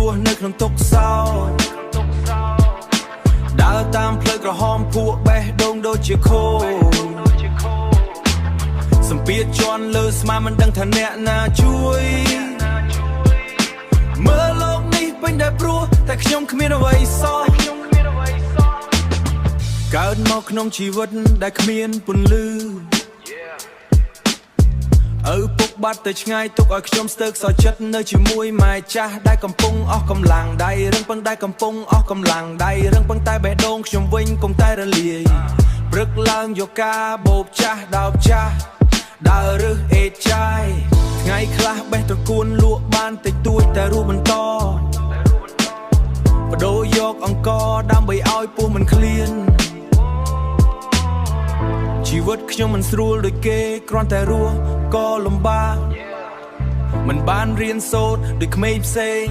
ស់នៅក្នុងទុកសោដើរតាមផ្លូវក្រហមភក់បេះដូងដូចជាខូសម្ពាធជន់លើស្មាមិនដឹងថាអ្នកណាជួយមើលលោកនេះពេញតែព្រោះតែខ្ញុំគ្មានអ្វីសោះកើតមកក្នុងជីវិតដែលគ្មានពន្លឺពុកបាត់ទៅឆ្ងាយទុកឲ្យខ្ញុំស្ទើរខ្សោយចិត្តនៅជាមួយម៉ែចាស់ដែលកំពុងអស់កម្លាំងដៃរឹងពឹងដែលកំពុងអស់កម្លាំងដៃរឹងពឹងតែបេះដូងខ្ញុំវិញកុំតែរលាយព្រឹកឡើងយកការបោបចាស់ដោបចាស់ដើររើសអេតចាយថ្ងៃខ្លះបេះត្រកួនលក់បានតិចតួចតែរស់បន្តបដូរយកអង្គដើម្បីឲ្យពោះមិនឃ្លានជីវិតខ្ញុំមិនស្រួលដូចគេគ្រាន់តែរស់ក៏លំបាកមិនបានរៀនសូត្រដូចក្មេងផ្សេង